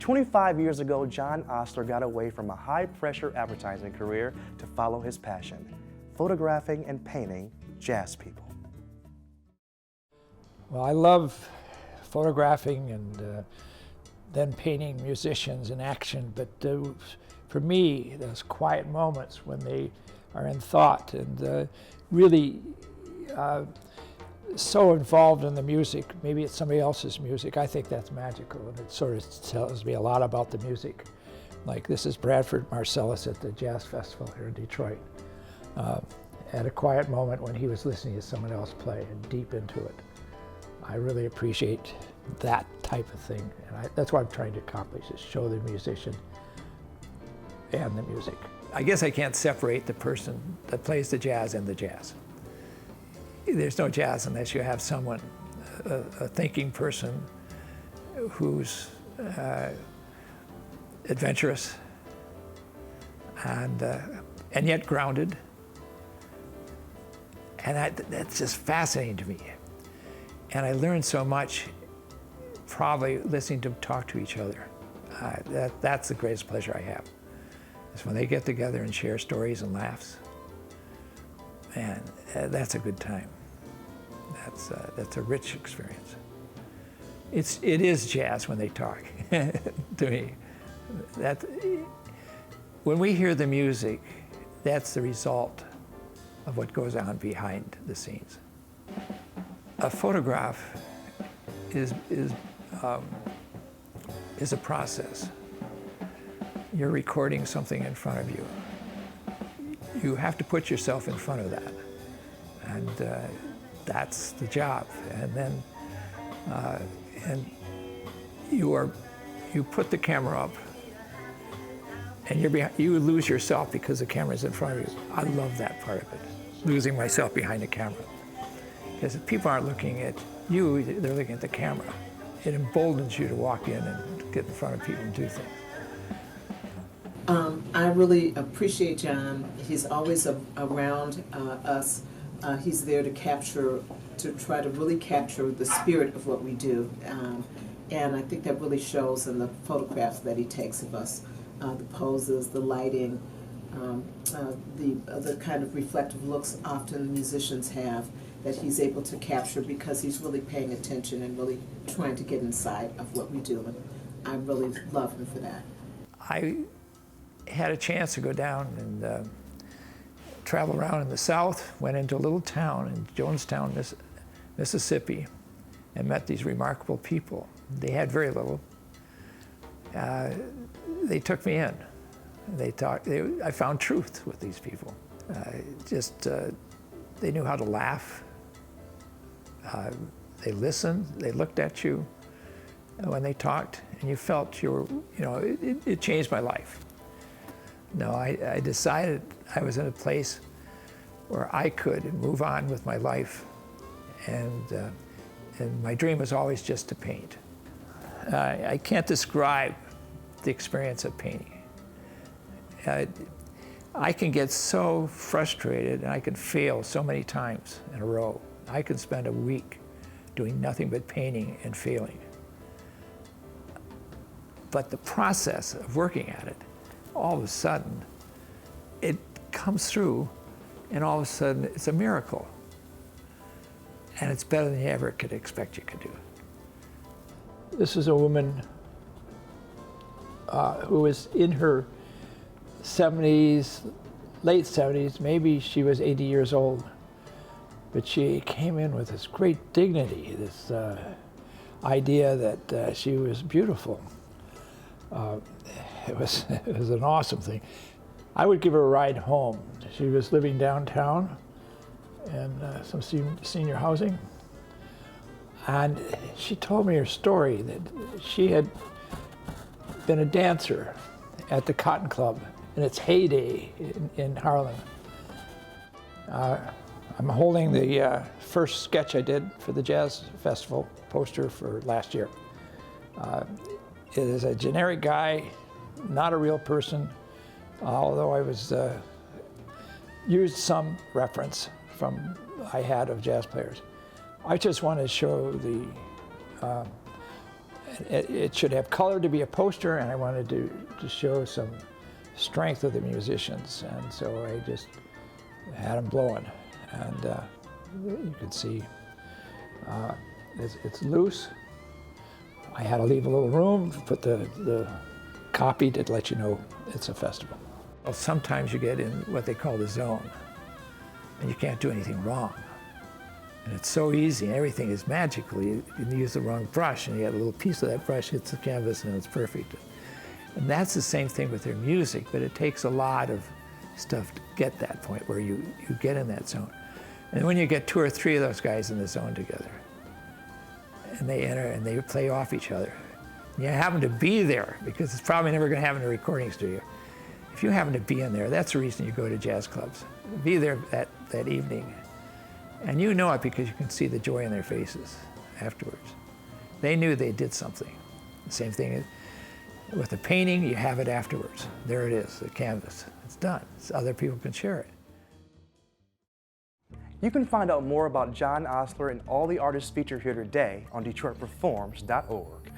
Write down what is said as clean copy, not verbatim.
25 years ago, John Osler got away from a high-pressure advertising career to follow his passion, photographing and painting jazz people. Well, I love photographing and then painting musicians in action, but for me, those quiet moments when they are in thought and really so involved in the music, maybe it's somebody else's music, I think that's magical, and it sort of tells me a lot about the music. Like, this is Bradford Marcellus at the Jazz Festival here in Detroit. At a quiet moment when he was listening to someone else play and deep into it. I really appreciate that type of thing, and that's what I'm trying to accomplish, is show the musician and the music. I guess I can't separate the person that plays the jazz and the jazz. There's no jazz unless you have someone, a thinking person who's adventurous and yet grounded. And that's just fascinating to me. And I learned so much probably listening to them talk to each other. That's the greatest pleasure I have, is when they get together and share stories and laughs. And that's a good time. That's a rich experience. It is jazz when they talk to me. When we hear the music, that's the result of what goes on behind the scenes. A photograph is a process. You're recording something in front of you. You have to put yourself in front of that, and that's the job. And then you put the camera up, and you lose yourself because the camera's in front of you. I love that part of it, losing myself behind the camera. Because if people aren't looking at you, they're looking at the camera. It emboldens you to walk in and get in front of people and do things. I really appreciate John. He's always around us. He's there to try to really capture the spirit of what we do. And I think that really shows in the photographs that he takes of us, the poses, the lighting, the kind of reflective looks often musicians have that he's able to capture because he's really paying attention and really trying to get inside of what we do. And I really love him for that. I had a chance to go down and travel around in the South, went into a little town in Jonestown, Mississippi, and met these remarkable people. They had very little. They took me in. I found truth with these people. They knew how to laugh. They listened, they looked at you when they talked, and you felt it changed my life. No, I decided I was in a place where I could move on with my life, and my dream was always just to paint. I can't describe the experience of painting. I can get so frustrated, and I can fail so many times in a row. I could spend a week doing nothing but painting and failing. But the process of working at it, all of a sudden, it comes through, and all of a sudden, it's a miracle. And it's better than you ever could expect you could do. This is a woman who was in her 70s, late 70s, maybe she was 80 years old, but she came in with this great dignity, this idea that she was beautiful. It was an awesome thing. I would give her a ride home. She was living downtown in some senior housing, and she told me her story that she had been a dancer at the Cotton Club in its heyday in Harlem. I'm holding the first sketch I did for the Jazz Festival poster for last year. It is a generic guy, not a real person, although I was used some reference from I had of jazz players. I just wanted to show It should have color to be a poster, and I wanted to show some strength of the musicians, and so I just had them blowing. And you can see it's loose. I had to leave a little room, put the copy to let you know it's a festival. Well, sometimes you get in what they call the zone, and you can't do anything wrong. And it's so easy, and everything is magical. You use the wrong brush, and you have a little piece of that brush hits the canvas, and it's perfect. And that's the same thing with their music, but it takes a lot of stuff to get that point where you get in that zone. And when you get 2 or 3 of those guys in the zone together, and they enter and they play off each other, you happen to be there, because it's probably never going to happen in a recording studio. If you happen to be in there, that's the reason you go to jazz clubs. Be there that evening. And you know it because you can see the joy in their faces afterwards. They knew they did something. The same thing with the painting, you have it afterwards. There it is, the canvas. It's done. So other people can share it. You can find out more about John Osler and all the artists featured here today on DetroitPerforms.org.